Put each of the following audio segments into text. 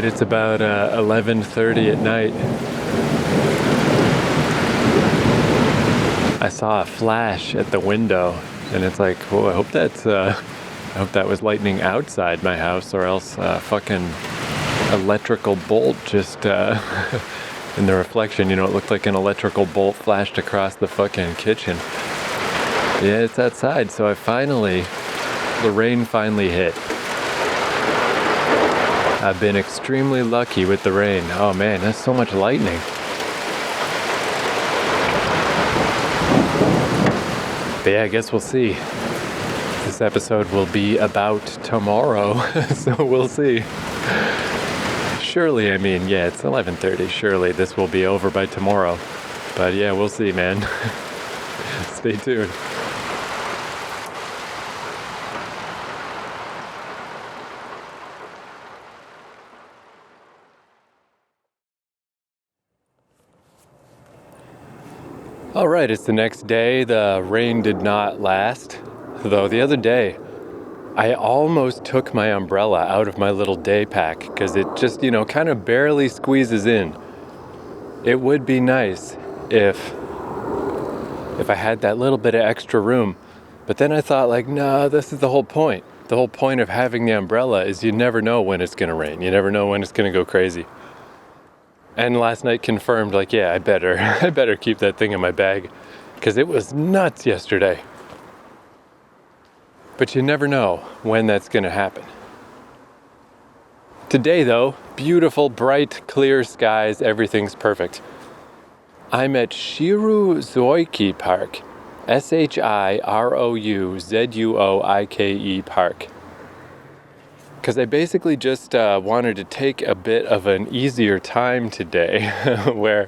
right, it's about 11:30 at night. I saw a flash at the window, and it's like, whoa, I hope that was lightning outside my house, or else fucking electrical bolt just in the reflection, it looked like an electrical bolt flashed across the fucking kitchen. Yeah, it's outside, so the rain finally hit. I've been extremely lucky with the rain. Oh man, that's so much lightning. But yeah, I guess we'll see. This episode will be about tomorrow, so we'll see. Surely, it's 11:30. Surely this will be over by tomorrow. But yeah, we'll see, man. Stay tuned. All right, it's the next day. The rain did not last, though the other day I almost took my umbrella out of my little day pack because it just, kind of barely squeezes in. It would be nice if I had that little bit of extra room, but then I thought no, this is the whole point. The whole point of having the umbrella is you never know when it's going to rain. You never know when it's going to go crazy. And last night confirmed, I better keep that thing in my bag because it was nuts yesterday. But you never know when that's going to happen. Today, though, beautiful, bright, clear skies, everything's perfect. I'm at Shirozuoike Park, Shirouzouoike Park. Because I basically just wanted to take a bit of an easier time today, where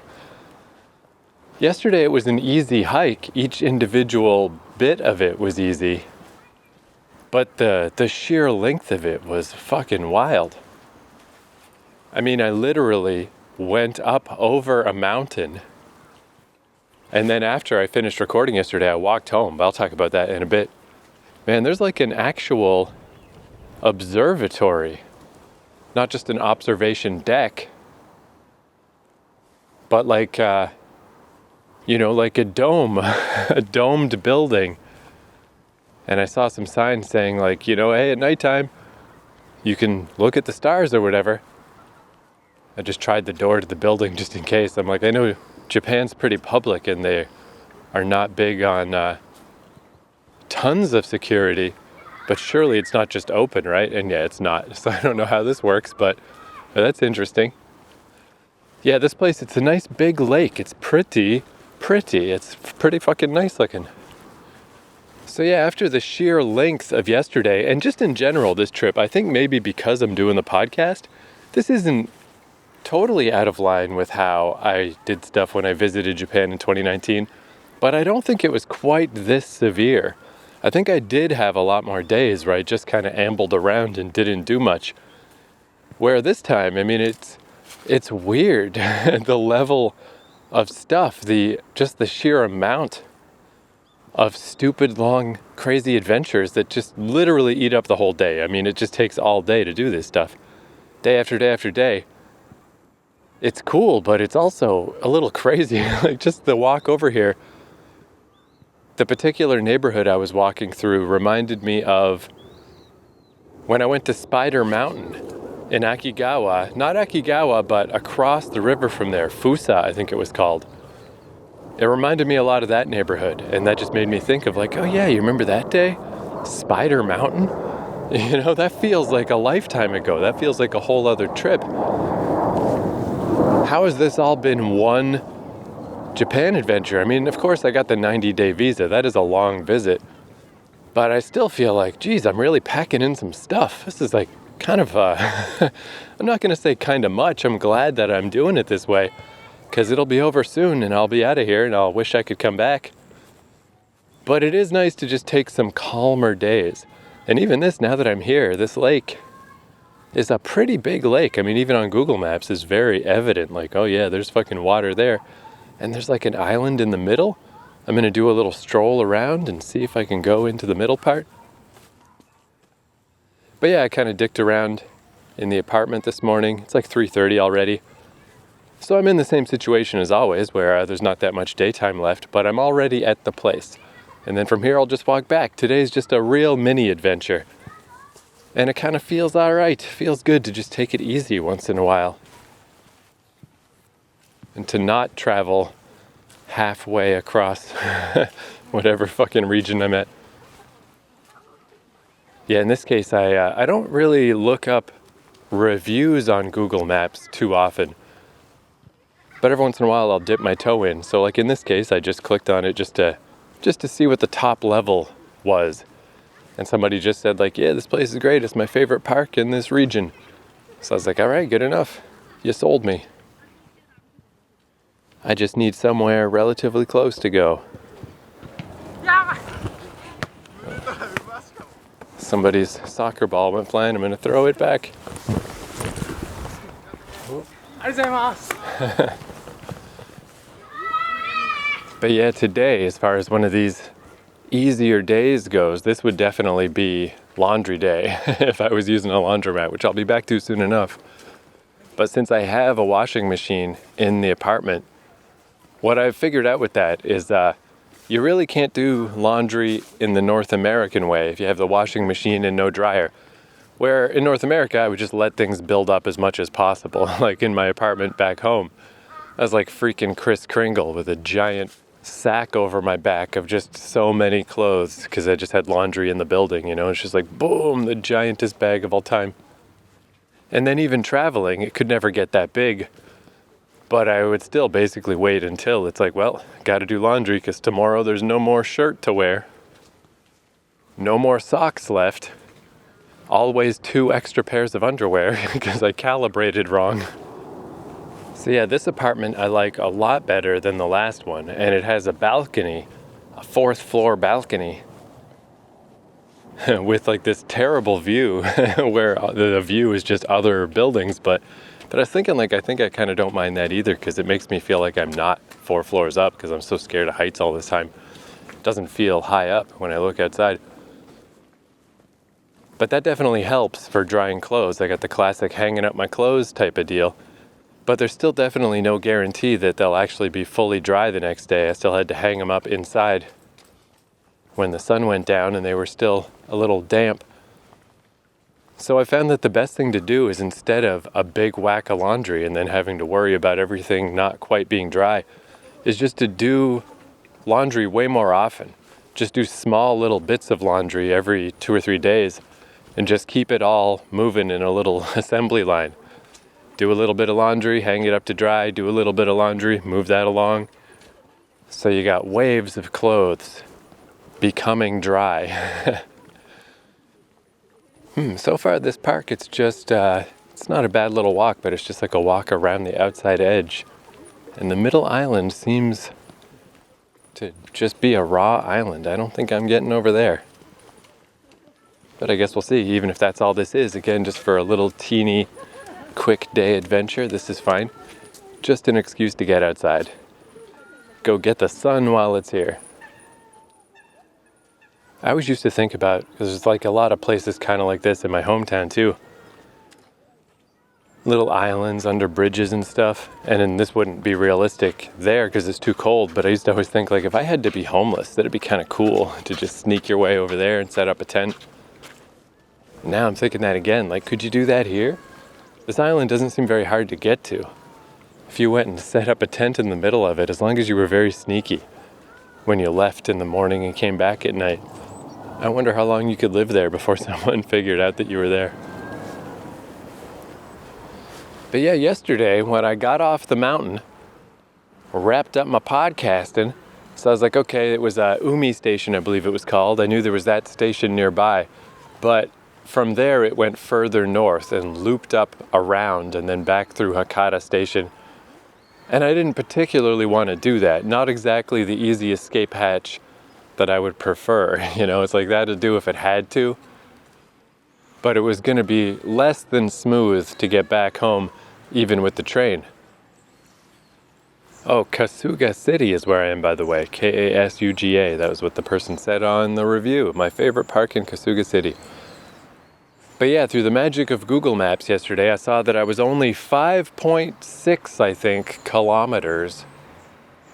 yesterday it was an easy hike. Each individual bit of it was easy, but the sheer length of it was fucking wild. I literally went up over a mountain, and then after I finished recording yesterday, I walked home. But I'll talk about that in a bit. Man, there's an actual observatory, not just an observation deck, but like a dome, a domed building. And I saw some signs saying hey, at nighttime you can look at the stars or whatever. I just tried the door to the building just in case. I'm I know Japan's pretty public and they are not big on tons of security. But surely it's not just open, right? And yeah, it's not. So I don't know how this works, but that's interesting. Yeah, this place, it's a nice big lake. It's pretty. It's pretty fucking nice looking. So yeah, after the sheer length of yesterday, and just in general this trip, I think maybe because I'm doing the podcast, this isn't totally out of line with how I did stuff when I visited Japan in 2019. But I don't think it was quite this severe. I think I did have a lot more days where I just kind of ambled around and didn't do much. Where this time, it's weird. The level of stuff, the sheer amount of stupid, long, crazy adventures that just literally eat up the whole day. It just takes all day to do this stuff. Day after day after day. It's cool, but it's also a little crazy. Just the walk over here. The particular neighborhood I was walking through reminded me of when I went to Spider Mountain in Akigawa. Not Akigawa, but across the river from there, Fusa, I think it was called. It reminded me a lot of that neighborhood, and that just made me think of oh yeah, you remember that day? Spider Mountain? That feels like a lifetime ago. That feels like a whole other trip. How has this all been one Japan adventure? Of course I got the 90-day visa. That is a long visit. But I still feel geez, I'm really packing in some stuff. This is kind of, I'm not going to say kind of much. I'm glad that I'm doing it this way because it'll be over soon and I'll be out of here and I'll wish I could come back. But it is nice to just take some calmer days. And even this, now that I'm here, this lake is a pretty big lake. Even on Google Maps is very evident. Oh yeah, there's fucking water there. And there's an island in the middle. I'm going to do a little stroll around and see if I can go into the middle part. But yeah, I kind of dicked around in the apartment this morning. It's like 3:30 already. So I'm in the same situation as always, where there's not that much daytime left, but I'm already at the place. And then from here, I'll just walk back. Today's just a real mini adventure. And it kind of feels all right. Feels good to just take it easy once in a while. And to not travel halfway across whatever fucking region I'm at. Yeah, in this case, I don't really look up reviews on Google Maps too often. But every once in a while, I'll dip my toe in. So like in this case, I just clicked on it just to see what the top level was. And somebody just said like, yeah, this place is great. It's my favorite park in this region. So I was like, all right, good enough. You sold me. I just need somewhere relatively close to go. Somebody's soccer ball went flying. I'm going to throw it back. But yeah, today, as far as one of these easier days goes, this would definitely be laundry day if I was using a laundromat, which I'll be back to soon enough. But since I have a washing machine in the apartment, what I've figured out with that is you really can't do laundry in the North American way if you have the washing machine and no dryer. Where in North America, I would just let things build up as much as possible. Like in my apartment back home, I was like freaking Kris Kringle with a giant sack over my back of just so many clothes because I just had laundry in the building, you know. It's just like, boom, the giantest bag of all time. And then even traveling, it could never get that big. But I would still basically wait until it's like, well, got to do laundry because tomorrow there's no more shirt to wear. No more socks left. Always 2 extra pairs of underwear because I calibrated wrong. So yeah, this apartment I like a lot better than the last one. And it has a balcony, a 4th floor balcony with like this terrible view where the view is just other buildings. But I was thinking like, I think I kind of don't mind that either because it makes me feel like I'm not 4 floors up because I'm so scared of heights all this time. It doesn't feel high up when I look outside. But that definitely helps for drying clothes. I got the classic hanging up my clothes type of deal. But there's still definitely no guarantee that they'll actually be fully dry the next day. I still had to hang them up inside when the sun went down and they were still a little damp. So I found that the best thing to do is instead of a big whack of laundry and then having to worry about everything not quite being dry, is just to do laundry way more often. Just do small little bits of laundry every 2 or 3 days and just keep it all moving in a little assembly line. Do a little bit of laundry, hang it up to dry, do a little bit of laundry, move that along. So you got waves of clothes becoming dry. So far this park, it's just, it's not a bad little walk, but it's just like a walk around the outside edge. And the middle island seems to just be a raw island. I don't think I'm getting over there. But I guess we'll see, even if that's all this is. Again, just for a little teeny quick day adventure, this is fine. Just an excuse to get outside. Go get the sun while it's here. I always used to think about, because there's like a lot of places kind of like this in my hometown too. Little islands under bridges and stuff. And then this wouldn't be realistic there because it's too cold. But I used to always think like if I had to be homeless, that'd be kind of cool to just sneak your way over there and set up a tent. Now I'm thinking that again, like could you do that here? This island doesn't seem very hard to get to. If you went and set up a tent in the middle of it, as long as you were very sneaky when you left in the morning and came back at night, I wonder how long you could live there before someone figured out that you were there. But yeah, yesterday when I got off the mountain, wrapped up my podcasting, so I was like, okay, it was Umi Station, I believe it was called. I knew there was that station nearby, but from there it went further north and looped up around and then back through Hakata Station. And I didn't particularly want to do that. Not exactly the easy escape hatch that I would prefer. You know, it's like that to do if it had to. But it was going to be less than smooth to get back home, even with the train. Oh, Kasuga City is where I am, by the way. Kasuga. That was what the person said on the review. My favorite park in Kasuga City. But yeah, through the magic of Google Maps yesterday, I saw that I was only 5.6, I think, kilometers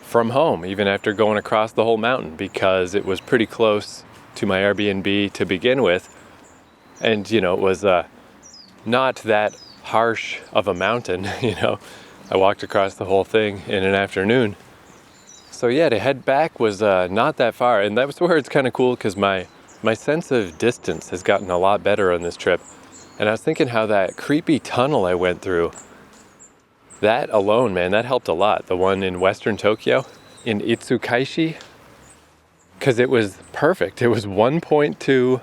from home, even after going across the whole mountain, because it was pretty close to my Airbnb to begin with. And, it was not that harsh of a mountain, I walked across the whole thing in an afternoon. So yeah, to head back was not that far. And that was where it's kind of cool, because my sense of distance has gotten a lot better on this trip. And I was thinking how that creepy tunnel I went through, that alone, man, that helped a lot. The one in Western Tokyo, in Itsukaishi, because it was perfect. It was 1.2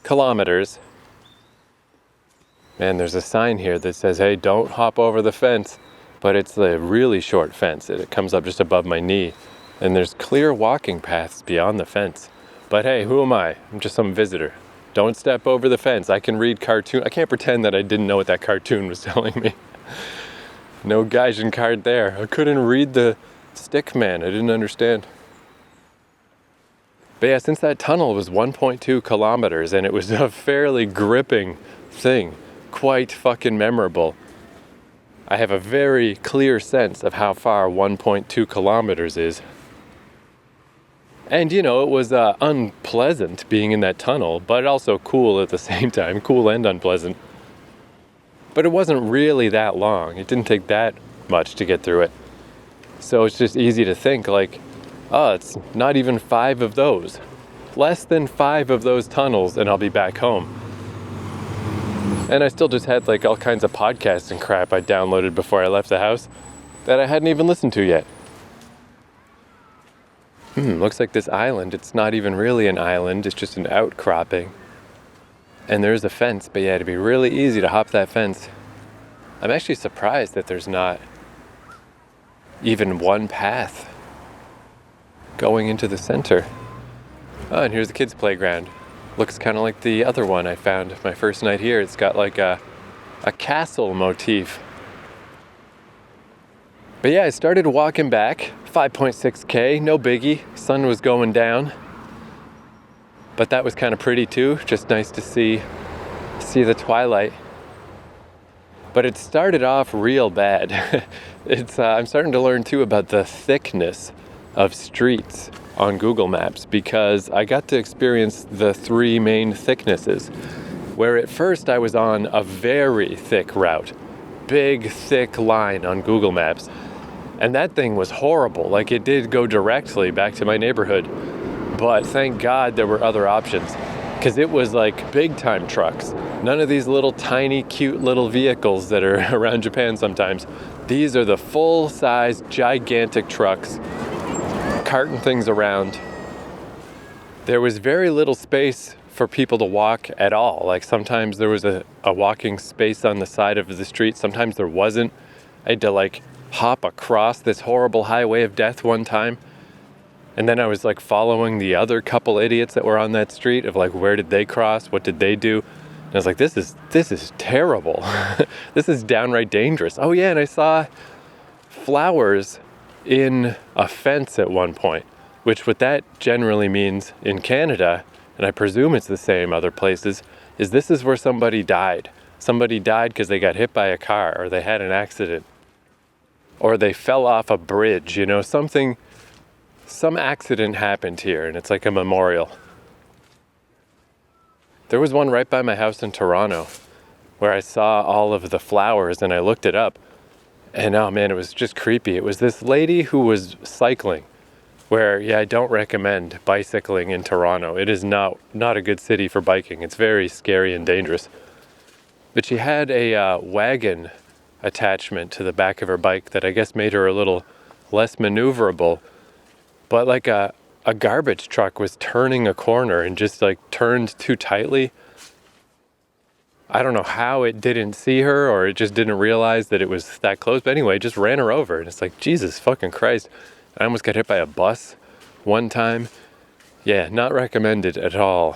kilometers. Man, there's a sign here that says, hey, don't hop over the fence. But it's a really short fence. It comes up just above my knee. And there's clear walking paths beyond the fence. But hey, who am I? I'm just some visitor. Don't step over the fence. I can read cartoon. I can't pretend that I didn't know what that cartoon was telling me. No gaijin card there. I couldn't read the stick man. I didn't understand. But yeah, since that tunnel was 1.2 kilometers and it was a fairly gripping thing, quite fucking memorable, I have a very clear sense of how far 1.2 kilometers is. And, it was unpleasant being in that tunnel, but also cool at the same time, cool and unpleasant. But it wasn't really that long. It didn't take that much to get through it. So it's just easy to think it's not even 5 of those. Less than 5 of those tunnels and I'll be back home. And I still just had all kinds of podcasts and crap I downloaded before I left the house that I hadn't even listened to yet. Looks like this island, it's not even really an island, it's just an outcropping. And there's a fence, but yeah, it'd be really easy to hop that fence. I'm actually surprised that there's not even one path going into the center. Oh, and here's the kids' playground. Looks kind of like the other one I found my first night here. It's got a castle motif. But yeah, I started walking back, 5.6K, no biggie. Sun was going down. But that was kind of pretty too, just nice to see the twilight. But it started off real bad. I'm starting to learn too about the thickness of streets on Google Maps, because I got to experience the 3 main thicknesses, where at first I was on a very thick route, big thick line on Google Maps, and that thing was horrible. It did go directly back to my neighborhood, but thank God there were other options, because it was big time trucks. None of these little tiny cute little vehicles that are around Japan sometimes. These are the full size gigantic trucks carting things around. There was very little space for people to walk at all. Sometimes there was a walking space on the side of the street, sometimes there wasn't. I had to hop across this horrible highway of death one time, and then I was following the other couple idiots that were on that street of where did they cross, what did they do, and I was like, this is terrible. This is downright dangerous. Oh yeah, and I saw flowers in a fence at one point, which what that generally means in Canada, and I presume it's the same other places, is this is where somebody died. Somebody died because they got hit by a car, or they had an accident, or they fell off a bridge, some accident happened here, and it's like a memorial. There was one right by my house in Toronto where I saw all of the flowers, and I looked it up. And oh man, it was just creepy. It was this lady who was cycling, where, yeah, I don't recommend bicycling in Toronto. It is not a good city for biking. It's very scary and dangerous. But she had a wagon attachment to the back of her bike that I guess made her a little less maneuverable. But a garbage truck was turning a corner and just turned too tightly. I don't know how it didn't see her, or it just didn't realize that it was that close. But anyway, it just ran her over. And it's Jesus fucking Christ. I almost got hit by a bus one time. Yeah, not recommended at all.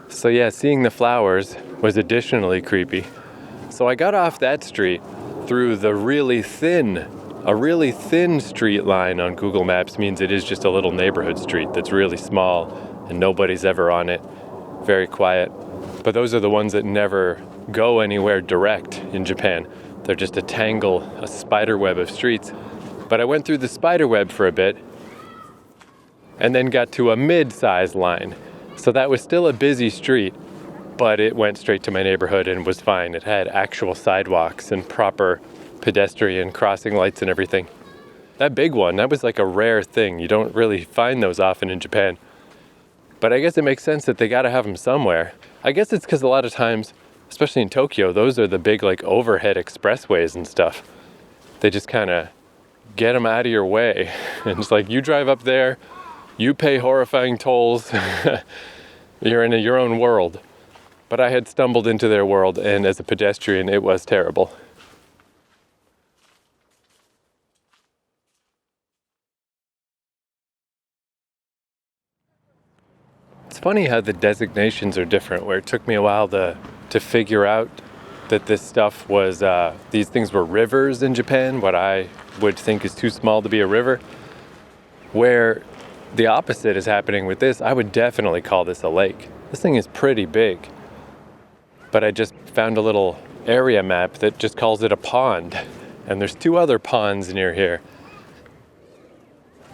So yeah, seeing the flowers was additionally creepy. So I got off that street through a really thin street line on Google Maps means it is just a little neighborhood street that's really small and nobody's ever on it. Very quiet. But those are the ones that never go anywhere direct in Japan. They're just a spider web of streets. But I went through the spider web for a bit and then got to a mid-size line. So that was still a busy street, but it went straight to my neighborhood and was fine. It had actual sidewalks and proper pedestrian crossing lights and everything. That big one, that was like a rare thing. You don't really find those often in Japan. But I guess it makes sense that they gotta have them somewhere. I guess it's because a lot of times, especially in Tokyo, those are the big like overhead expressways and stuff. They just kind of get them out of your way. And it's like, you drive up there, you pay horrifying tolls, you're in your own world. But I had stumbled into their world, and as a pedestrian, it was terrible. It's funny how the designations are different, where it took me a while to figure out that this stuff was, these things were rivers in Japan, what I would think is too small to be a river, where the opposite is happening with this. I would definitely call this a lake. This thing is pretty big, but I just found a little area map that just calls it a pond, and there's 2 other ponds near here.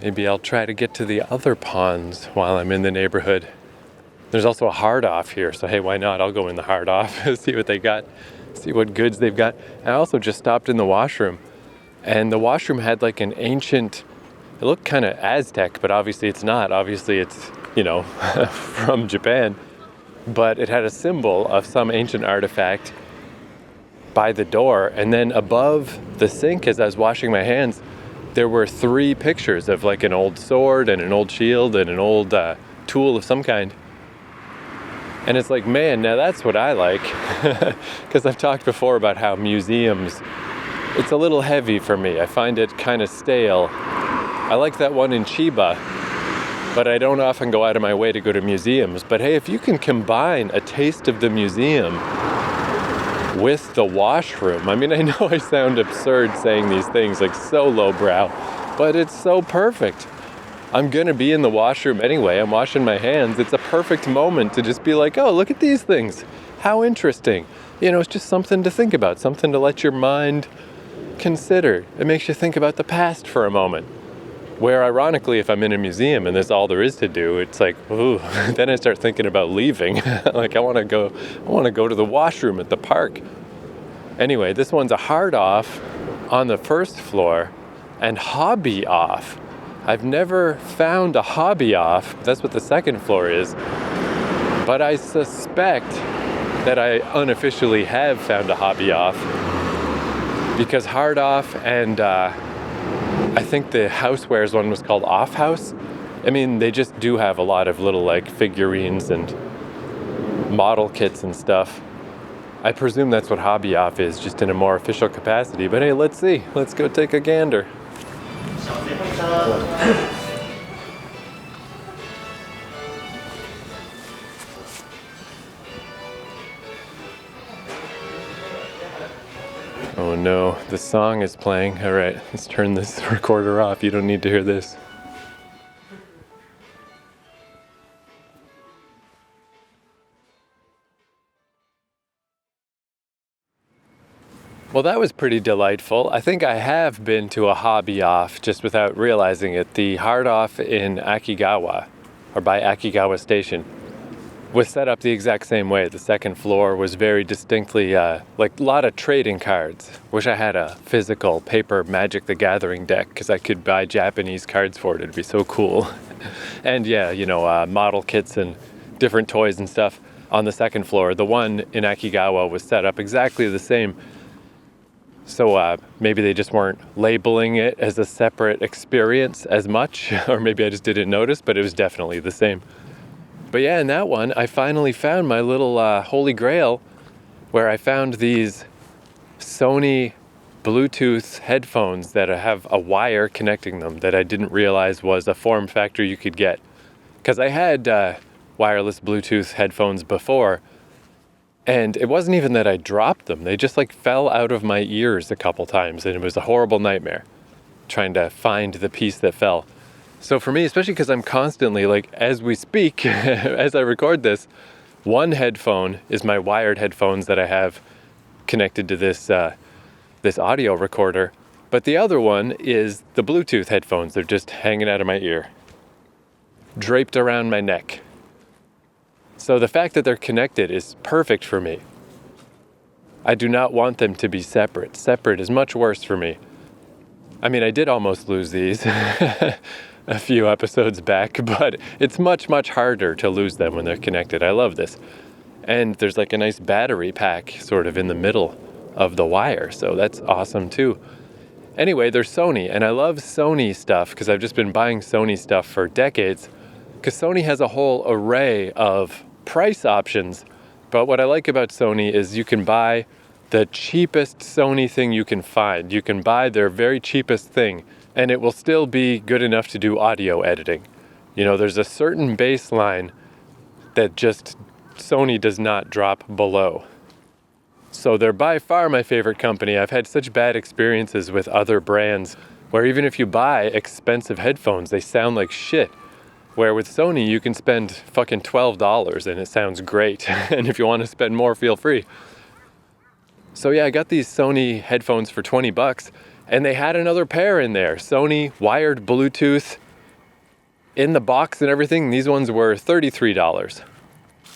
Maybe I'll try to get to the other ponds while I'm in the neighborhood. There's also a hard off here, so hey, why not? I'll go in the hard off, see what they got, see what goods they've got. I also just stopped in the washroom, and the washroom had like an ancient, it looked kind of Aztec, but obviously it's not. Obviously it's, from Japan. But it had a symbol of some ancient artifact by the door. And then above the sink, as I was washing my hands, there were 3 pictures of like an old sword and an old shield and an old tool of some kind. And it's like, man, now that's what I like. Because I've talked before about how museums, it's a little heavy for me. I find it kind of stale. I like that one in Chiba, but I don't often go out of my way to go to museums. But hey, if you can combine a taste of the museum with the washroom, I mean, I know I sound absurd saying these things, like so lowbrow, but it's so perfect. I'm gonna be in the washroom anyway. I'm washing my hands. It's a perfect moment to just be like, oh, look at these things. How interesting. It's just something to think about, something to let your mind consider. It makes you think about the past for a moment. Where ironically, if I'm in a museum and that's all there is to do, it's like, ooh, then I start thinking about leaving. Like I want to go to the washroom at the park. Anyway, this one's a hard off on the first floor and hobby off. I've never found a hobby off. That's what the second floor is. But I suspect that I unofficially have found a hobby off, because hard off and I think the housewares one was called Off House. I mean, they just do have a lot of little like figurines and model kits and stuff. I presume that's what Hobby Off is, just in a more official capacity. But hey, let's see. Let's go take a gander. Oh no, the song is playing. All right, let's turn this recorder off. You don't need to hear this. Well, that was pretty delightful. I think I have been to a hobby off just without realizing it. The hard off in Akigawa, or by Akigawa Station, was set up the exact same way. The second floor was very distinctly like a lot of trading cards. Wish I had a physical paper Magic the Gathering deck, because I could buy Japanese cards for it. It'd be so cool. And yeah, model kits and different toys and stuff on the second floor. The one in Akigawa was set up exactly the same. So maybe they just weren't labeling it as a separate experience as much, or maybe I just didn't notice, but it was definitely the same. But yeah, in that one, I finally found my little holy grail, where I found these Sony Bluetooth headphones that have a wire connecting them that I didn't realize was a form factor you could get. Because I had wireless Bluetooth headphones before, and it wasn't even that I dropped them. They just like fell out of my ears a couple times, and it was a horrible nightmare trying to find the piece that fell. So for me, especially because I'm constantly, like, as we speak, as I record this, One headphone is my wired headphones that I have connected to this audio recorder, but the other one is the Bluetooth headphones. They're just hanging out of my ear, draped around my neck. So the fact that they're connected is perfect for me. I do not want them to be separate. Separate is much worse for me. I mean, I did almost lose these a few episodes back, but it's much, much harder to lose them when they're connected. I love this. And there's like a nice battery pack sort of in the middle of the wire, so that's awesome too. Anyway, they're Sony, and I love Sony stuff because I've just been buying Sony stuff for decades, because Sony has a whole array of price options. But what I like about Sony is you can buy the cheapest Sony thing you can find. You can buy their very cheapest thing, and it will still be good enough to do audio editing. You know, there's a certain baseline that just Sony does not drop below. So they're by far my favorite company. I've had such bad experiences with other brands where even if you buy expensive headphones, they sound like shit. Where with Sony, you can spend fucking $12 and it sounds great. And if you want to spend more, feel free. So yeah, I got these Sony headphones for $20, and they had another pair in there. Sony wired Bluetooth in the box and everything. These ones were $33.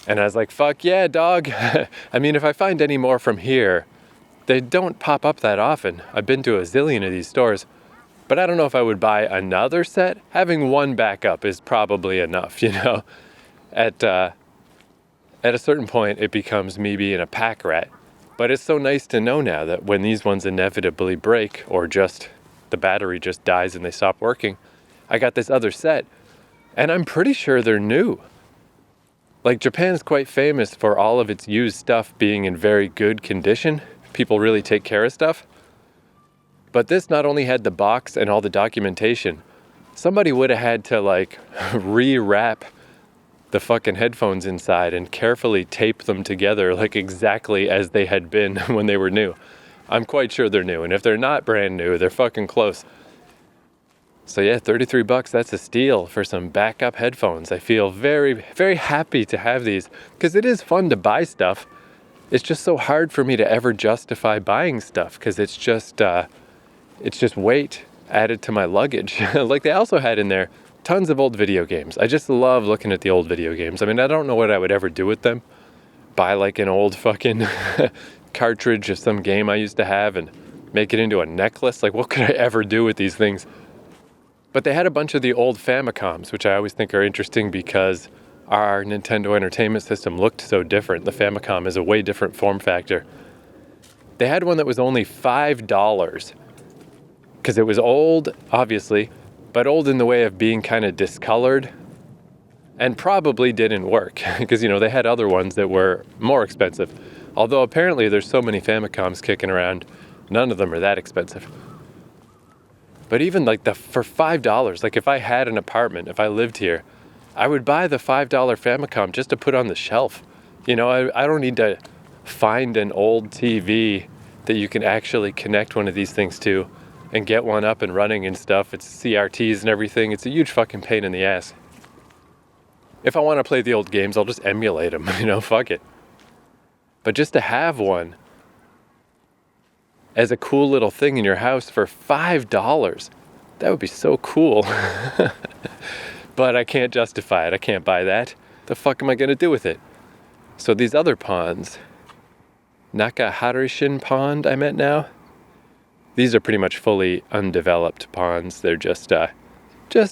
And I was like, fuck yeah, dog. I mean, if I find any more from here, they don't pop up that often. I've been to a zillion of these stores, but I don't know if I would buy another set. Having one backup is probably enough, you know. At a certain point, it becomes me being a pack rat. But it's so nice to know now that when these ones inevitably break, or just the battery just dies and they stop working, I got this other set, and I'm pretty sure they're new. Like, Japan's quite famous for all of its used stuff being in very good condition. People really take care of stuff. But this not only had the box and all the documentation, somebody would have had to like rewrap the fucking headphones inside and carefully tape them together like exactly as they had been when they were new. I'm quite sure they're new, and if they're not brand new, they're fucking close. So yeah, $33, that's a steal for some backup headphones. I feel very, very happy to have these because it is fun to buy stuff. It's just so hard for me to ever justify buying stuff because it's just weight added to my luggage. Like, they also had in there tons of old video games. I just love looking at the old video games. I mean, I don't know what I would ever do with them. Buy like an old fucking cartridge of some game I used to have and make it into a necklace. Like, what could I ever do with these things? But they had a bunch of the old Famicoms, which I always think are interesting because our Nintendo Entertainment System looked so different. The Famicom is a way different form factor. They had one that was only $5 because it was old, obviously, but old in the way of being kind of discolored and probably didn't work because, you know, they had other ones that were more expensive. Although apparently there's so many Famicoms kicking around, none of them are that expensive. But even like for $5, like if I had an apartment, if I lived here, I would buy the $5 Famicom just to put on the shelf. You know, I don't need to find an old TV that you can actually connect one of these things to and get one up and running and stuff. It's CRTs and everything. It's a huge fucking pain in the ass. If I want to play the old games, I'll just emulate them, you know, fuck it. But just to have one as a cool little thing in your house for $5, that would be so cool. But I can't justify it. I can't buy that. The fuck am I going to do with it? So these other ponds, Nakaharishin Pond I'm at now, these are pretty much fully undeveloped ponds. They're just a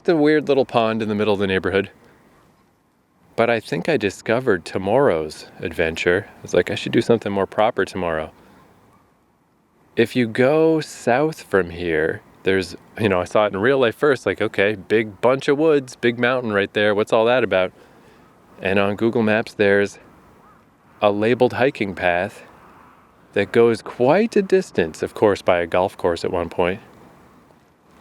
weird little pond in the middle of the neighborhood. But I think I discovered tomorrow's adventure. I was like, I should do something more proper tomorrow. If you go south from here, there's, you know, I saw it in real life first, like, okay, big bunch of woods, big mountain right there. What's all that about? And on Google Maps, there's a labeled hiking path that goes quite a distance, of course, by a golf course at one point.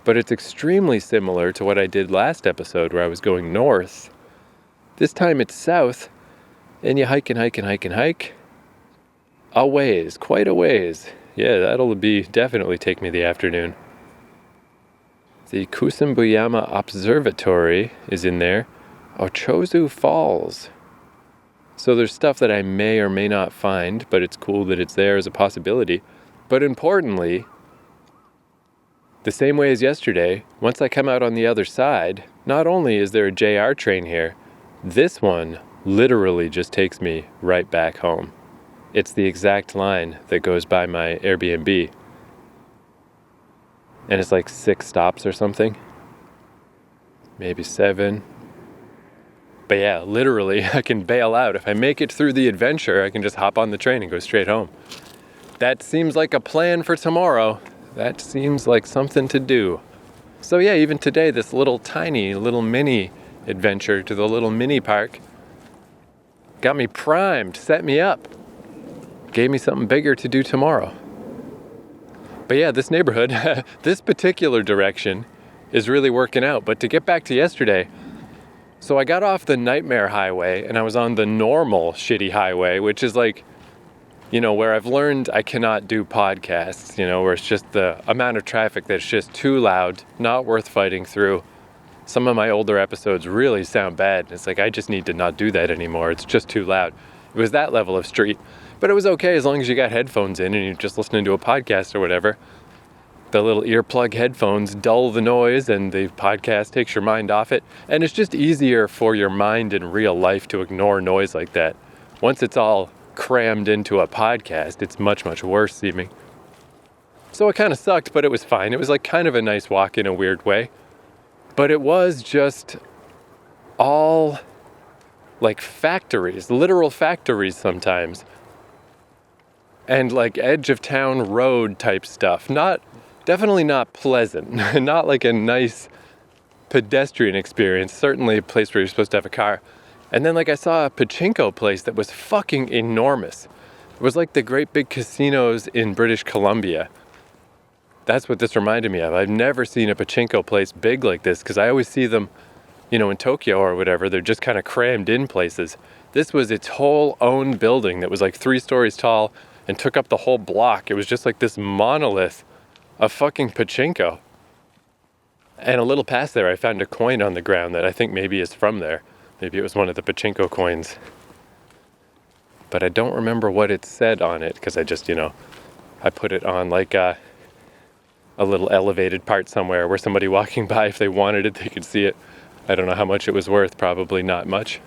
But it's extremely similar to what I did last episode where I was going north. This time it's south, and you hike and hike and hike and hike. A ways, quite a ways. Yeah, that'll definitely take me the afternoon. The Kusambuyama Observatory is in there. Ochozu Falls. So there's stuff that I may or may not find, but it's cool that it's there as a possibility. But importantly, the same way as yesterday, once I come out on the other side, not only is there a JR train here, this one literally just takes me right back home. It's the exact line that goes by my Airbnb. And it's like 6 stops or something. Maybe 7. But yeah, literally, I can bail out. If I make it through the adventure, I can just hop on the train and go straight home. That seems like a plan for tomorrow. That seems like something to do. So yeah, even today, this little mini adventure to the little mini park got me primed, set me up, gave me something bigger to do tomorrow. But yeah, this neighborhood, this particular direction is really working out. But to get back to yesterday, so I got off the nightmare highway and I was on the normal shitty highway, which is like, where I've learned I cannot do podcasts, where it's just the amount of traffic that's just too loud, not worth fighting through. Some of my older episodes really sound bad. It's like, I just need to not do that anymore. It's just too loud. It was that level of street. But it was okay as long as you got headphones in and you're just listening to a podcast or whatever. The little earplug headphones dull the noise and the podcast takes your mind off it. And it's just easier for your mind in real life to ignore noise like that. Once it's all crammed into a podcast, it's much, much worse seeming. So it kind of sucked, but it was fine. It was like kind of a nice walk in a weird way. But it was just all like factories, literal factories sometimes. And like edge of town road type stuff. Definitely not pleasant. Not like a nice pedestrian experience. Certainly a place where you're supposed to have a car. And then like I saw a pachinko place that was fucking enormous. It was like the great big casinos in British Columbia. That's what this reminded me of. I've never seen a pachinko place big like this because I always see them, in Tokyo or whatever. They're just kind of crammed in places. This was its whole own building that was like 3 stories tall and took up the whole block. It was just like this monolith of fucking pachinko. And a little past there, I found a coin on the ground that I think maybe is from there. Maybe it was one of the pachinko coins. But I don't remember what it said on it because I just, I put it on like a little elevated part somewhere where somebody walking by, if they wanted it, they could see it. I don't know how much it was worth, probably not much.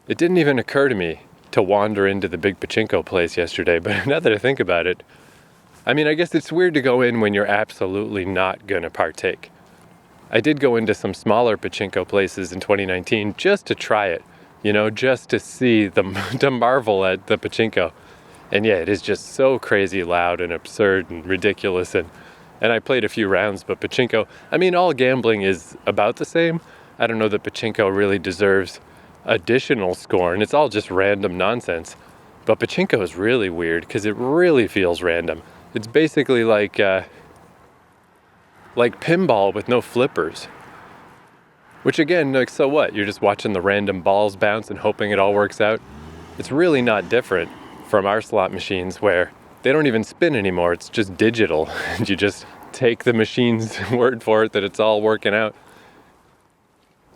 It didn't even occur to me to wander into the big pachinko place yesterday, but now that I think about it, I guess it's weird to go in when you're absolutely not going to partake. I did go into some smaller pachinko places in 2019 just to try it, just to see to marvel at the pachinko. And yeah, it is just so crazy loud and absurd and ridiculous. And I played a few rounds, but pachinko, all gambling is about the same. I don't know that pachinko really deserves additional scorn. It's all just random nonsense. But pachinko is really weird because it really feels random. It's basically like pinball with no flippers. Which again, like, so what? You're just watching the random balls bounce and hoping it all works out. It's really not different from our slot machines where they don't even spin anymore. It's just digital. And you just take the machine's word for it that it's all working out.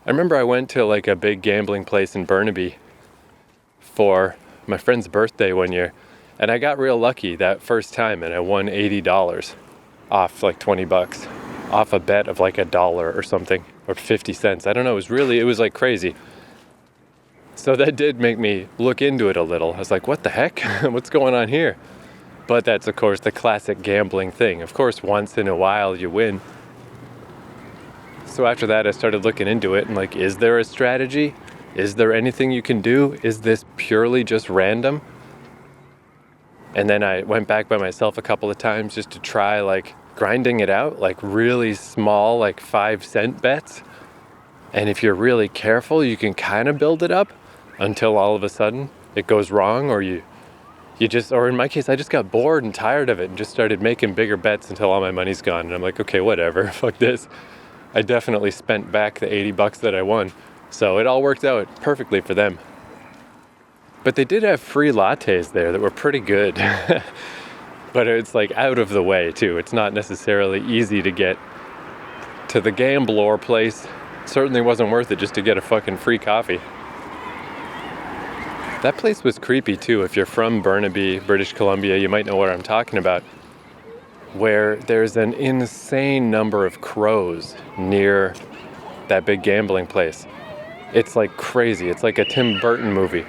I remember I went to like a big gambling place in Burnaby for my friend's birthday one year. And I got real lucky that first time and I won $80 off like $20 off a bet of like $1 or something, or 50 cents. I don't know. It was like crazy. So that did make me look into it a little. I was like, what the heck? What's going on here? But that's, of course, the classic gambling thing. Of course, once in a while you win. So after that, I started looking into it and like, is there a strategy? Is there anything you can do? Is this purely just random? And then I went back by myself a couple of times just to try like grinding it out, like really small, like 5-cent bets. And if you're really careful, you can kind of build it up until all of a sudden it goes wrong, or you just, or in my case, I just got bored and tired of it and just started making bigger bets until all my money's gone. And I'm like, okay, whatever, fuck this. I definitely spent back the $80 that I won. So it all worked out perfectly for them. But they did have free lattes there that were pretty good. But it's like out of the way too. It's not necessarily easy to get to the gambler place. Certainly wasn't worth it just to get a fucking free coffee. That place was creepy too. If you're from Burnaby, British Columbia, you might know what I'm talking about, where there's an insane number of crows near that big gambling place. It's like crazy. It's like a Tim Burton movie.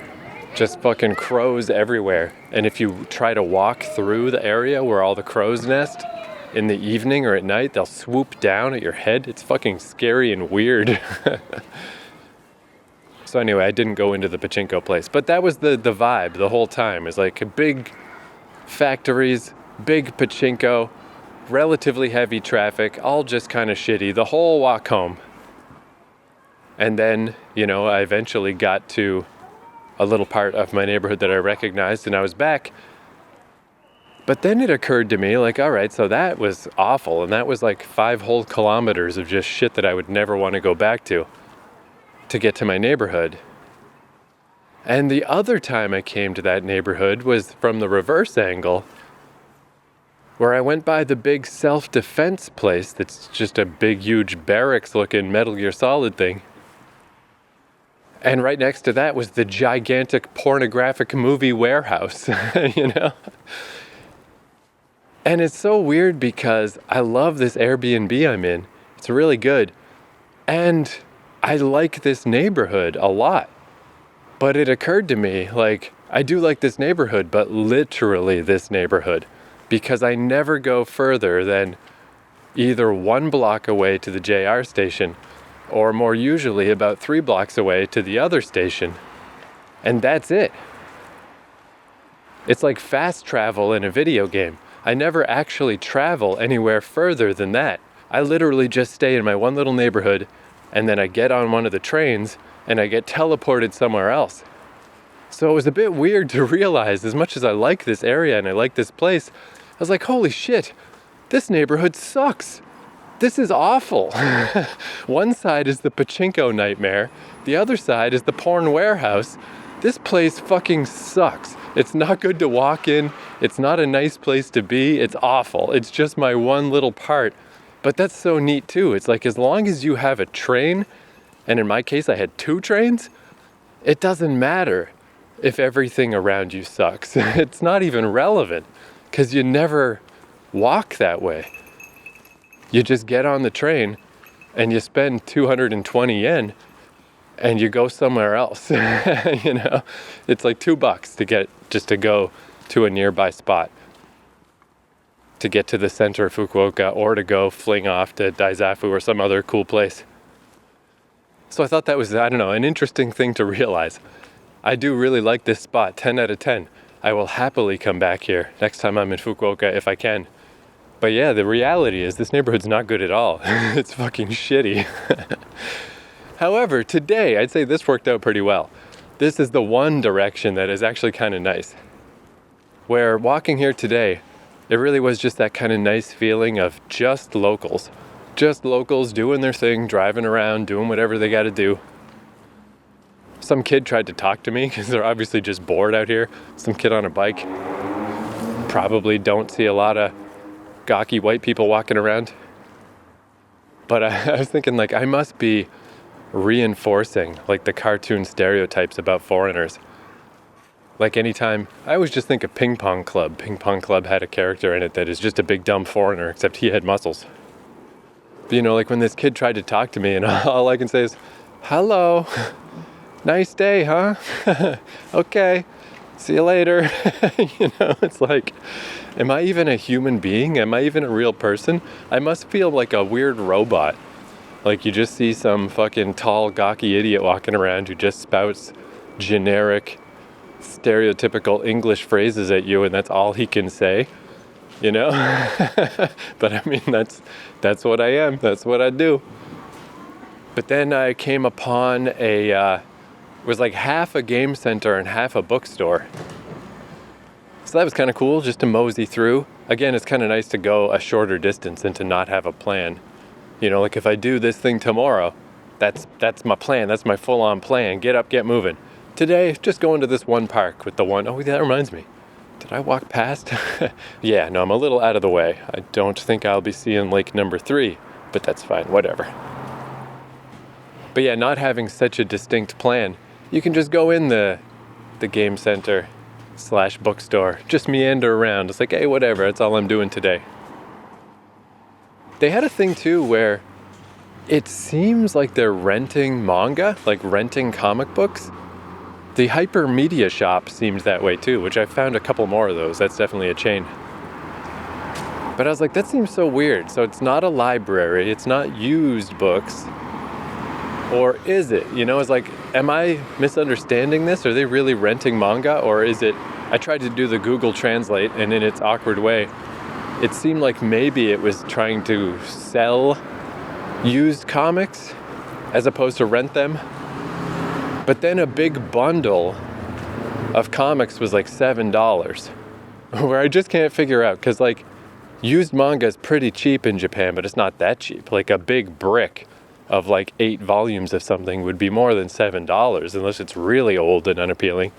Just fucking crows everywhere. And if you try to walk through the area where all the crows nest in the evening or at night, they'll swoop down at your head. It's fucking scary and weird. So anyway, I didn't go into the pachinko place. But that was the vibe the whole time. It's like big factories, big pachinko, relatively heavy traffic, all just kind of shitty the whole walk home. And then, I eventually got to a little part of my neighborhood that I recognized and I was back. But then it occurred to me, like, all right, so that was awful. And that was like 5 whole kilometers of just shit that I would never want to go back to get to my neighborhood. And the other time I came to that neighborhood was from the reverse angle, where I went by the big self-defense place that's just a big, huge barracks-looking Metal Gear Solid thing. And right next to that was the gigantic pornographic movie warehouse, And it's so weird because I love this Airbnb I'm in. It's really good. And I like this neighborhood a lot. But it occurred to me, like, I do like this neighborhood, but literally this neighborhood. Because I never go further than either 1 block away to the JR station, or more usually about 3 blocks away to the other station. And that's it. It's like fast travel in a video game. I never actually travel anywhere further than that. I literally just stay in my one little neighborhood, and then I get on one of the trains, and I get teleported somewhere else. So it was a bit weird to realize, as much as I like this area and I like this place, I was like, holy shit, this neighborhood sucks. This is awful. One side is the pachinko nightmare. The other side is the porn warehouse. This place fucking sucks. It's not good to walk in. It's not a nice place to be. It's awful. It's just my one little part. But that's so neat too. It's like, as long as you have a train, and in my case I had 2 trains, it doesn't matter if everything around you sucks. It's not even relevant, because you never walk that way. You just get on the train and you spend 220 yen and you go somewhere else. It's like $2 to go to a nearby spot, to get to the center of Fukuoka, or to go fling off to Daizafu or some other cool place. So I thought that was, an interesting thing to realize. I do really like this spot, 10 out of 10. I will happily come back here next time I'm in Fukuoka if I can. But yeah, the reality is this neighborhood's not good at all. It's fucking shitty. However, today, I'd say this worked out pretty well. This is the one direction that is actually kind of nice. Where walking here today, it really was just that kind of nice feeling of just locals. Just locals doing their thing, driving around, doing whatever they got to do. Some kid tried to talk to me because they're obviously just bored out here. Some kid on a bike. Probably don't see a lot of gawky white people walking around. But I was thinking, like, I must be reinforcing, like, the cartoon stereotypes about foreigners. Like, anytime, I always just think of Ping Pong Club. Ping Pong Club had a character in it that is just a big dumb foreigner, except he had muscles. But, like when this kid tried to talk to me and all I can say is, hello, nice day, huh? Okay, see you later. It's like, am I even a human being? Am I even a real person? I must feel like a weird robot. Like, you just see some fucking tall, gawky idiot walking around who just spouts generic, stereotypical English phrases at you, and that's all he can say, But I mean, that's what I am. That's what I do. But then I came upon it was like half a game center and half a bookstore. So that was kind of cool, just to mosey through. Again, it's kind of nice to go a shorter distance and to not have a plan. Like, if I do this thing tomorrow, that's my plan. That's my full-on plan. Get up, get moving. Today, just going to this one park with the one. Oh, that reminds me. Did I walk past? Yeah, no, I'm a little out of the way. I don't think I'll be seeing lake number 3, but that's fine, whatever. But yeah, not having such a distinct plan, you can just go in the the game center / bookstore. Just meander around. It's like, hey, whatever, that's all I'm doing today. They had a thing too where it seems like they're renting manga, like renting comic books. The Hypermedia Shop seemed that way too, which I found a couple more of those. That's definitely a chain. But I was like, that seems so weird. So it's not a library, it's not used books. Or is it? You know, it's like, am I misunderstanding this? Are they really renting manga? Or is it, I tried to do the Google Translate, and in its awkward way, it seemed like maybe it was trying to sell used comics as opposed to rent them. But then a big bundle of comics was like $7, where I just can't figure out, because like used manga is pretty cheap in Japan, but it's not that cheap. Like a big brick of like 8 volumes of something would be more than $7 unless it's really old and unappealing.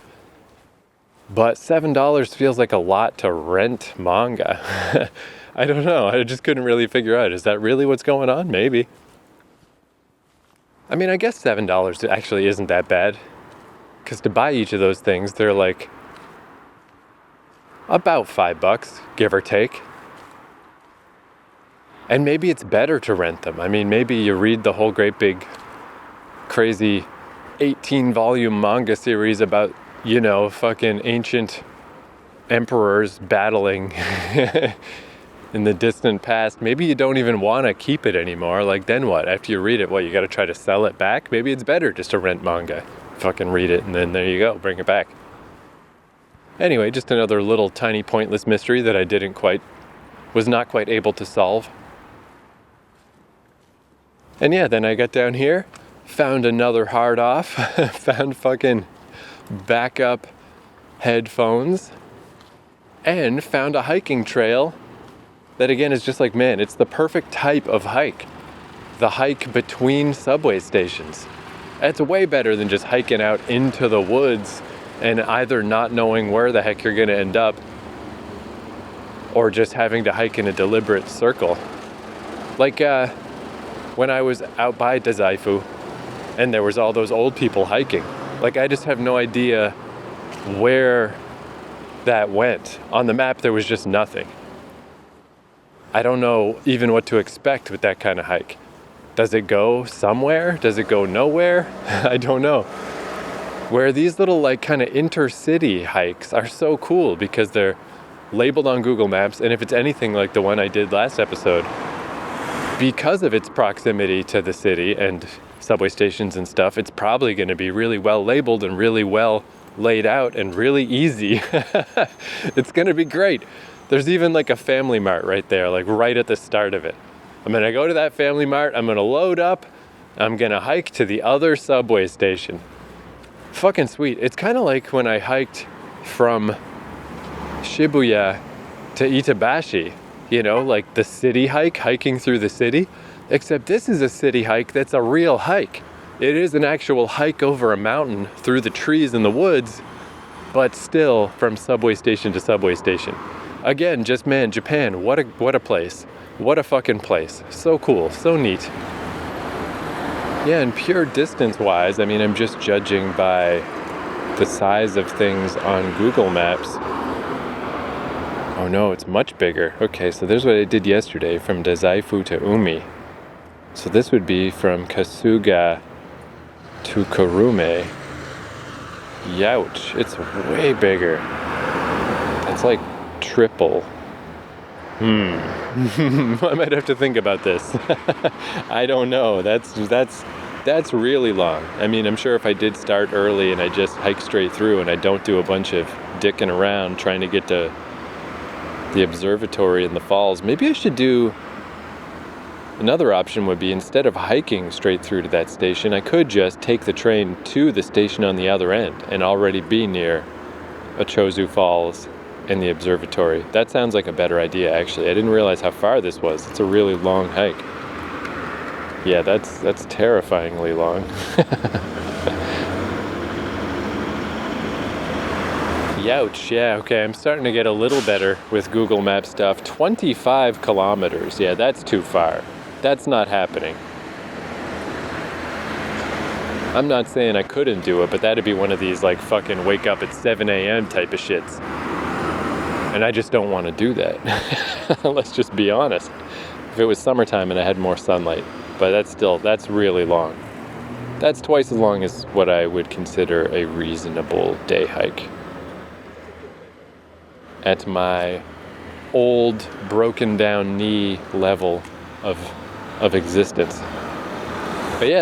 But $7 feels like a lot to rent manga. I don't know. I just couldn't really figure out. Is that really what's going on? Maybe. I mean, I guess $7 actually isn't that bad. Because to buy each of those things, they're like about $5, give or take. And maybe it's better to rent them. I mean, maybe you read the whole great big crazy 18-volume manga series about, you know, fucking ancient emperors battling in the distant past. Maybe you don't even want to keep it anymore. Like, then what? After you read it, what, you got to try to sell it back? Maybe it's better just to rent manga. Fucking read it, and then there you go, bring it back. Anyway, just another little tiny pointless mystery that I was not quite able to solve. And yeah, then I got down here, found another hard off, found fucking backup headphones, and found a hiking trail that again is just like, man, it's the perfect type of hike. The hike between subway stations. It's way better than just hiking out into the woods and either not knowing where the heck you're going to end up or just having to hike in a deliberate circle. Like when I was out by Dazaifu and there was all those old people hiking. Like, I just have no idea where that went. On the map, there was just nothing. I don't know even what to expect with that kind of hike. Does it go somewhere? Does it go nowhere? I don't know. Where these little like kind of intercity hikes are so cool because they're labeled on Google Maps, and if it's anything like the one I did last episode, because of its proximity to the city and subway stations and stuff, it's probably going to be really well labeled and really well laid out and really easy. It's going to be great. There's even like a Family Mart right there, like right at the start of it. I'm going to go to that Family Mart, I'm going to load up, I'm going to hike to the other subway station. Fucking sweet. It's kind of like when I hiked from Shibuya to Itabashi, you know, like the city hike, hiking through the city, except this is a city hike that's a real hike. It is an actual hike over a mountain through the trees and the woods, but still from subway station to subway station. Again, just man, Japan, what a place. What a fucking place. So cool, so neat. Yeah, and pure distance-wise, I mean, I'm just judging by the size of things on Google Maps. Oh no, it's much bigger. Okay, so there's what I did yesterday from Dazaifu to Umi. So this would be from Kasuga to Kurume. Youch, it's way bigger. That's like triple. I might have to think about this. I don't know. That's really long. I mean, I'm sure if I did start early and I just hike straight through and I don't do a bunch of dicking around trying to get to the observatory and the falls, maybe I should do another option. Would be, instead of hiking straight through to that station, I could just take the train to the station on the other end and already be near Achozu Falls and the observatory. That sounds like a better idea, actually. I didn't realize how far this was. It's a really long hike. Yeah, that's terrifyingly long. Youch, yeah, okay, I'm starting to get a little better with Google Maps stuff. 25 kilometers, yeah, that's too far. That's not happening. I'm not saying I couldn't do it, but that'd be one of these like fucking wake up at 7 a.m. type of shits. And I just don't want to do that. Let's just be honest. If it was summertime and I had more sunlight, but that's really long. That's twice as long as what I would consider a reasonable day hike. At my old broken down knee level of existence. But yeah,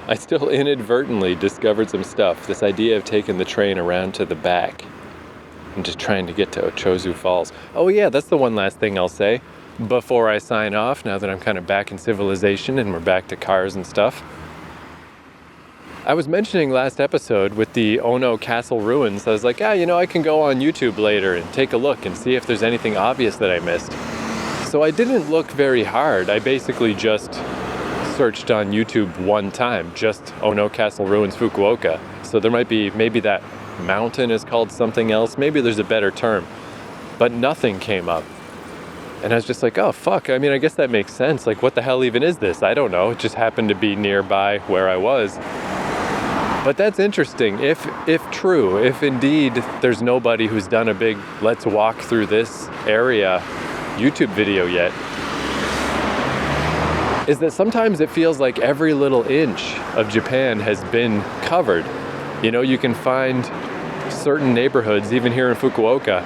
I still inadvertently discovered some stuff. This idea of taking the train around to the back and just trying to get to Ochozu Falls. Oh yeah, that's the one last thing I'll say before I sign off, now that I'm kind of back in civilization and we're back to cars and stuff. I was mentioning last episode with the Ono Castle ruins, I was like, I can go on YouTube later and take a look and see if there's anything obvious that I missed. So I didn't look very hard. I basically just searched on YouTube one time, just Ono Castle ruins Fukuoka. So there might be, maybe that mountain is called something else. Maybe there's a better term. But nothing came up. And I was just like, oh, fuck. I mean, I guess that makes sense. Like, what the hell even is this? I don't know. It just happened to be nearby where I was. But that's interesting. If true, if indeed there's nobody who's done a big let's walk through this area YouTube video yet, is that sometimes it feels like every little inch of Japan has been covered. You can find certain neighborhoods, even here in Fukuoka,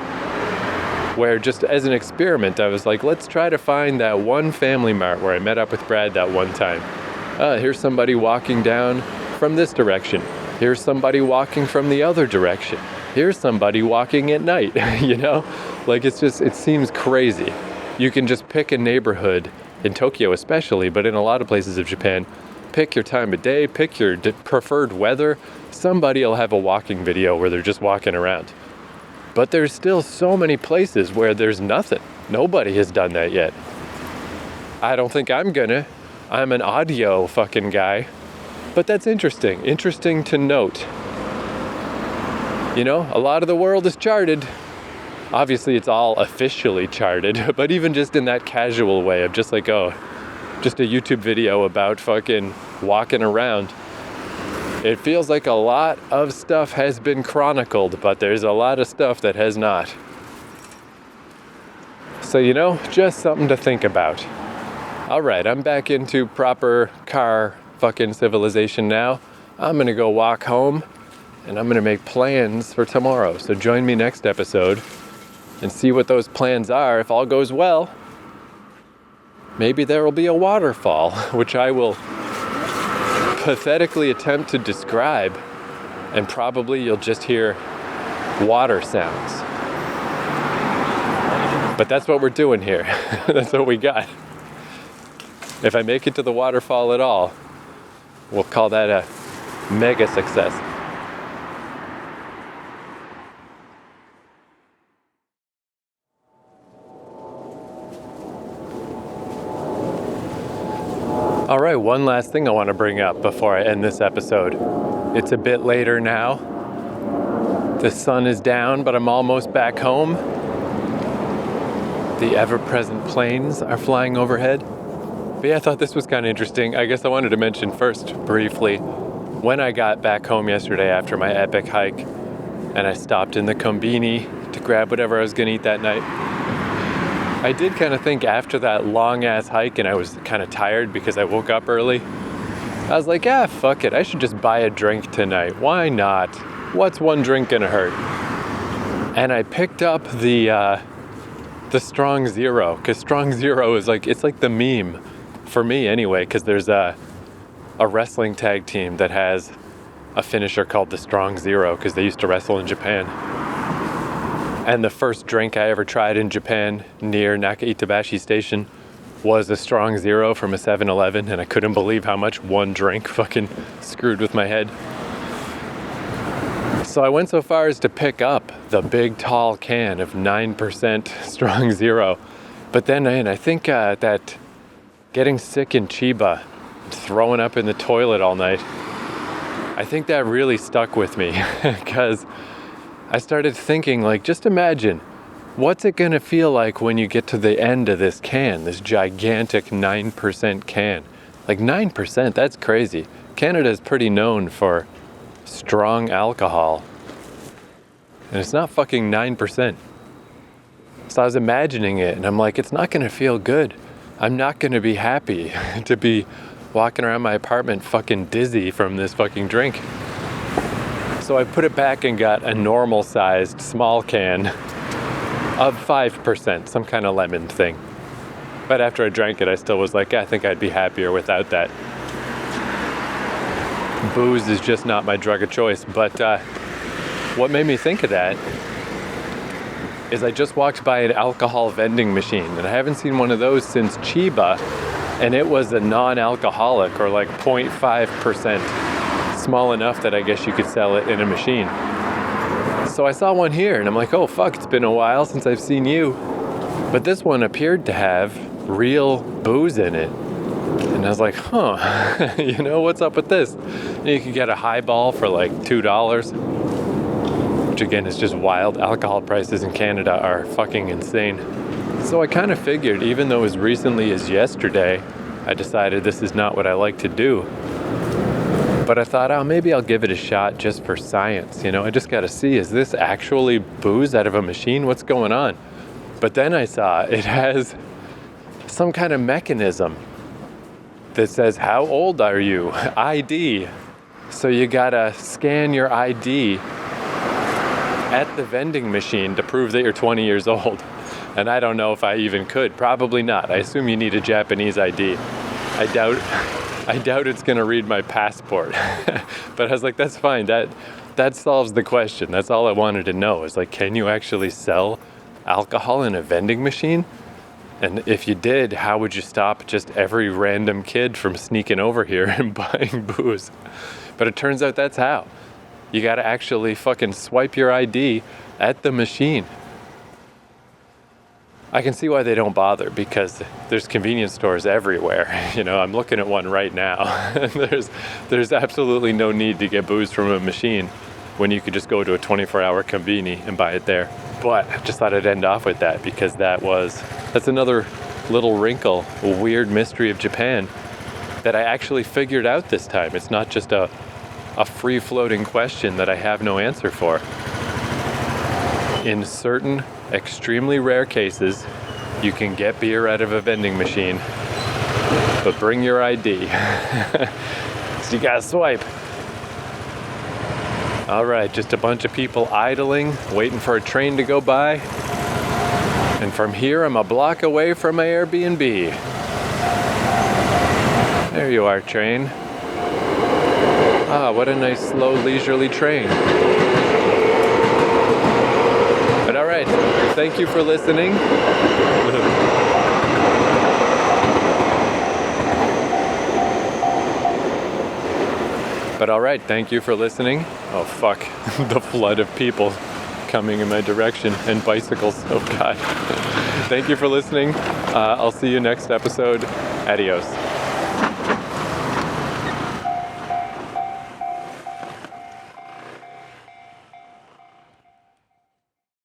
where just as an experiment, I was like, let's try to find that one family mart where I met up with Brad that one time. Here's somebody walking down from this direction. Here's somebody walking from the other direction. Here's somebody walking at night, Like, it seems crazy. You can just pick a neighborhood, in Tokyo especially, but in a lot of places of Japan, pick your time of day, pick your preferred weather. Somebody will have a walking video where they're just walking around. But there's still so many places where there's nothing. Nobody has done that yet. I don't think I'm gonna. I'm an audio fucking guy. But that's interesting. Interesting to note. A lot of the world is charted. Obviously, it's all officially charted, but even just in that casual way of just like, just a YouTube video about fucking walking around, it feels like a lot of stuff has been chronicled, but there's a lot of stuff that has not. So, just something to think about. All right, I'm back into proper car fucking civilization now. I'm gonna go walk home, and I'm gonna make plans for tomorrow. So join me next episode and see what those plans are. If all goes well, maybe there will be a waterfall, which I will pathetically attempt to describe, and probably you'll just hear water sounds. But that's what we're doing here. That's what we got. If I make it to the waterfall at all, we'll call that a mega success. All right, one last thing I want to bring up before I end this episode. It's a bit later now. The sun is down, but I'm almost back home. The ever-present planes are flying overhead. But yeah, I thought this was kind of interesting. I guess I wanted to mention first, briefly, when I got back home yesterday after my epic hike, and I stopped in the Konbini to grab whatever I was going to eat that night, I did kind of think after that long-ass hike, and I was kind of tired because I woke up early, I was like, fuck it, I should just buy a drink tonight. Why not? What's one drink gonna hurt? And I picked up the Strong Zero, because Strong Zero is like, it's like the meme, for me anyway, because there's a wrestling tag team that has a finisher called the Strong Zero, because they used to wrestle in Japan. And the first drink I ever tried in Japan near Nakaitabashi Station was a Strong Zero from a 7-Eleven, and I couldn't believe how much one drink fucking screwed with my head. So I went so far as to pick up the big tall can of 9% Strong Zero. But then, I think that getting sick in Chiba, throwing up in the toilet all night, I think that really stuck with me because I started thinking, like, just imagine, what's it gonna feel like when you get to the end of this can, this gigantic 9% can? Like 9%, that's crazy. Canada is pretty known for strong alcohol. And it's not fucking 9%. So I was imagining it, and I'm like, it's not going to feel good. I'm not going to be happy to be walking around my apartment fucking dizzy from this fucking drink. So I put it back and got a normal-sized small can of 5%, some kind of lemon thing. But after I drank it, I still was like, I think I'd be happier without that. Booze is just not my drug of choice. But what made me think of that is I just walked by an alcohol vending machine, and I haven't seen one of those since Chiba, and it was a non-alcoholic, or like 0.5%, small enough that I guess you could sell it in a machine. So I saw one here, and I'm like, oh fuck, it's been a while since I've seen you. But this one appeared to have real booze in it. And I was like, huh, you know, what's up with this? And you could get a highball for like $2. Which again is just wild. Alcohol prices in Canada are fucking insane. So I kind of figured, even though as recently as yesterday, I decided this is not what I like to do. But I thought, oh, maybe I'll give it a shot just for science. You know, I just got to see, is this actually booze out of a machine? What's going on? But then I saw it has some kind of mechanism that says, how old are you? ID. So you got to scan your ID at the vending machine to prove that you're 20 years old. And I don't know if I even could. Probably not. I assume you need a Japanese ID. I doubt it's going to read my passport. But I was like, that's fine. That solves the question. That's all I wanted to know. Is like, can you actually sell alcohol in a vending machine? And if you did, how would you stop just every random kid from sneaking over here and buying booze? But it turns out that's how. You got to actually fucking swipe your ID at the machine. I can see why they don't bother, because there's convenience stores everywhere. You know, I'm looking at one right now. There's absolutely no need to get booze from a machine when you could just go to a 24-hour conveni and buy it there. But I just thought I'd end off with that, because that's another little wrinkle, a weird mystery of Japan that I actually figured out this time. It's not just a free-floating question that I have no answer for. In certain extremely rare cases, you can get beer out of a vending machine, but bring your ID. So you gotta swipe. All right, just a bunch of people idling, waiting for a train to go by. And from here, I'm a block away from my Airbnb. There you are, train. Ah, what a nice, slow, leisurely train. But all right, thank you for listening. But all right, thank you for listening. Oh, fuck. The flood of people coming in my direction, and bicycles. Oh, God. Thank you for listening. I'll see you next episode. Adios.